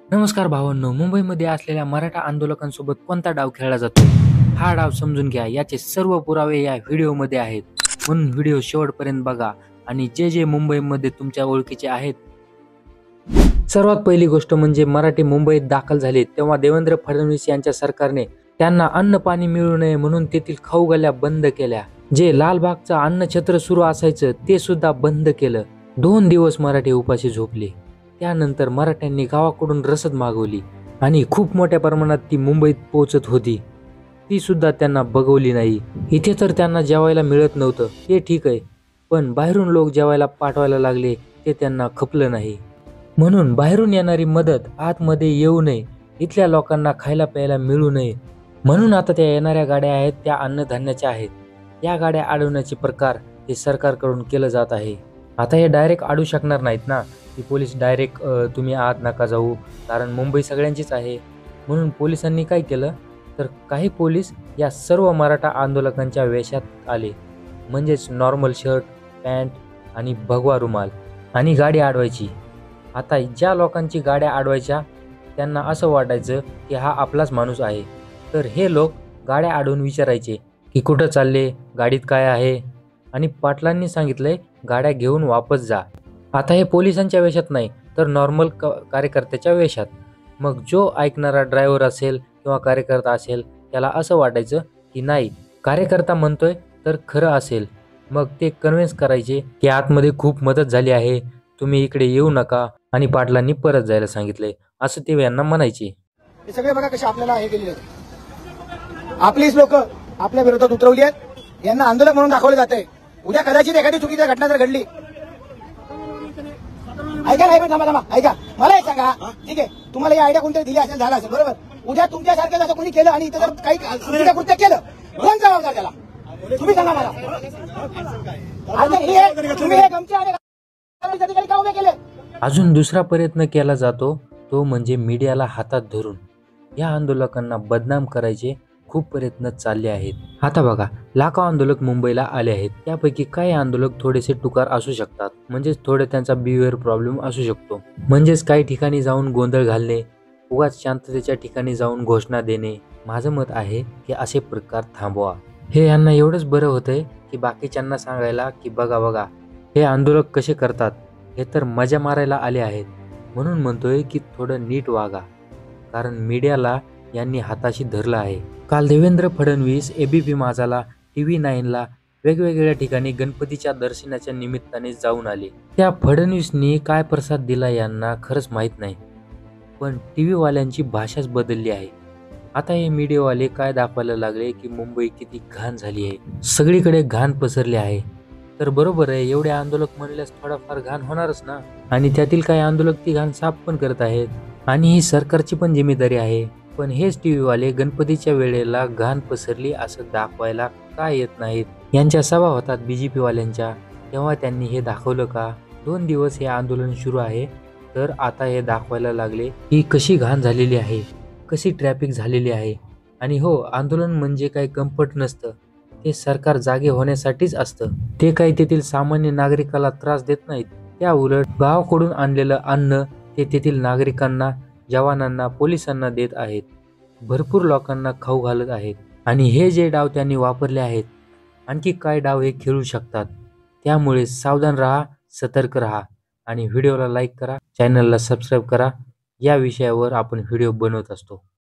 नमस्कार भावांनो, मुंबईमध्ये असलेल्या मराठा आंदोलकांसोबत कोणता डाव खेळला जातो? हा डाव समजून घ्या. याचे सर्व पुरावे या व्हिडिओमध्ये आहेत. म्हणून व्हिडिओ शेवटपर्यंत बघा आणि जे जे मुंबईमध्ये तुमच्या ओळखीचे आहेत. सर्वात पहिली गोष्ट म्हणजे मराठी मुंबईत दाखल झाले तेव्हा देवेंद्र फडणवीस यांच्या सरकारने त्यांना अन्न पाणी मिळू नये म्हणून तेथील खाऊ गल्ल्या बंद केल्या. जे लालबागचं अन्नछत्र सुरू असायचं ते सुद्धा बंद केलं. 2 दिवस मराठी उपाशी झोपले. त्यानंतर मराठ्यांनी गावाकडून रसद मागवली आणि खूप मोठ्या प्रमाणात ती मुंबईत पोहोचत होती. ती सुद्धा त्यांना बघवली नाही. इथे तर त्यांना जेवायला मिळत नव्हतं ते ठीक आहे, पण बाहेरून लोक जेवायला पाठवायला लागले ते त्यांना खपलं नाही. म्हणून बाहेरून येणारी मदत आतमध्ये येऊ नये, इथल्या लोकांना खायला प्यायला मिळू नये म्हणून आता त्या येणाऱ्या गाड्या आहेत त्या अन्नधान्याच्या आहेत. या गाड्या अडवण्याचे प्रकार हे सरकारकडून केलं जात आहे. आता हे डायरेक्ट अडवू शकणार नाहीत ना, की पोलीस डायरेक्ट तुम्ही आत नका जाऊ, कारण मुंबई सगळ्यांचीच आहे. म्हणून पोलिसांनी काय केलं तर काही पोलीस या सर्व मराठा आंदोलकांच्या वेशात आले, म्हणजेच नॉर्मल शर्ट पॅन्ट आणि भगवा रुमाल, आणि गाडी अडवायची. आता ज्या लोकांची गाड्या अडवायच्या त्यांना असं वाटायचं की हा आपलाच माणूस आहे, तर हे लोक गाड्या अडवून विचारायचे की कुठं चालले, गाडीत काय आहे, आणि पाटलांनी सांगितलंय गाड्या घेऊन वापस जा. आता हे पोलिसांच्या वेशात नाही तर नॉर्मल कार्यकर्त्याच्या वेशात. मग जो ऐकणारा ड्रायव्हर असेल किंवा कार्यकर्ता असेल त्याला असं वाटायचं की नाही, कार्यकर्ता म्हणतोय तर खरं असेल. मग ते कन्व्हिन्स करायचे की आतमध्ये खूप मदत झाली आहे, तुम्ही इकडे येऊ नका, आणि पाटलांनी परत जायला सांगितले, असं ते यांना म्हणायचे. हे सगळे बघा कसे आपल्याला हे केलेले आहेत. आपलीच लोक आपल्या विरोधात उतरवली आहेत. यांना आंदोलक म्हणून दाखवलं जातंय. उद्या कदाचित एखादी चुकीची घटना जर घडली, ऐका नाही पण थांबा ऐका, मला एक सांगा, ठीक आहे, तुम्हाला ही आयडिया कोणतरी दिली असेल, झालं असेल, बरोबर. उद्या तुमच्यासारखं जसं कोणी केलं आणि इथं जर काही चुकीचं कृत्य केलं, कोण जबाबदार त्याला? तुम्ही सांगा मला. तुम्ही हे गमचे आणि अधिकारी का उभे केले? अजून दुसरा प्रयत्न केला जातो तो म्हणजे मीडियाला हातात धरून या आंदोलकांना बदनाम करायचे खूप प्रयत्न चालले आहेत. आता बघा, लाखो आंदोलक मुंबईला आले आहेत. त्यापैकी काही आंदोलक थोडेसे टुकार असू शकतात, म्हणजेच थोडे त्यांचा बिहेवियर प्रॉब्लेम असू शकतो. म्हणजेच काही ठिकाणी जाऊन गोंधळ घालणे, उगाच शांततेच्या ठिकाणी जाऊन घोषणा देणे. माझं मत आहे की असे प्रकार थांबवा. हे यांना एवढंच बरं होतंय की बाकीच्यांना सांगायला की बघा बघा हे आंदोलक कसे करतात, हे तर मजा मारायला आले आहेत. म्हणून म्हणतोय की थोडं नीट वागा, कारण मीडियाला यांनी हाताशी धरलं आहे. काल देवेंद्र फडणवीस एबीपी माझाला, TV9ला वेगवेगळ्या ठिकाणी गणपतीच्या दर्शनाच्या निमित्ताने जाऊन आले. त्या फडणवीसनी काय प्रसाद दिला यांना खरंच माहीत नाही, पण TV वाल्यांची भाषाच बदलली आहे. आता हे मीडियावाले काय दाखवायला लागले की मुंबई किती घाण झाली आहे, सगळीकडे घाण पसरली आहे. तर बरोबर आहे, एवढे आंदोलक म्हणल्यास थोडाफार घाण होणारच ना, आणि त्यातील काही आंदोलक ती घाण साफ पण करत आहेत, आणि ही सरकारची पण जिम्मेदारी आहे. पण हेच TV वाले गणपतीच्या वेळेला घाण पसरली असं दाखवायला का येत नाहीत? यांच्या सभा होतात BJP वाल्यांच्या, तेव्हा त्यांनी हे दाखवलं का? 2 दिवस हे आंदोलन सुरू आहे, तर आता हे दाखवायला लागले की कशी घाण झालेली आहे, कशी ट्रॅफिक झालेली आहे. आणि हो, आंदोलन म्हणजे काही कम्फर्ट नसतं, ते सरकार जागे होण्यासाठीच असतं. ते काही तेथील सामान्य नागरिकाला त्रास देत नाहीत. त्या उलट गावाकडून आणलेलं अन्न ते तेथील नागरिकांना, जवानांना, पोलिसांना देत आहेत. भरपूर लोकांना खाऊ घालत आहेत. आणि हे जे डाव त्यांनी वापरले आहेत, आणखी काय डाव हे खेळू शकतात. त्यामुळे सावधान राहा, सतर्क राहा, आणि व्हिडिओला लाईक करा, चॅनलला सबस्क्राईब करा. या विषयावर आपण व्हिडिओ बनवत असतो.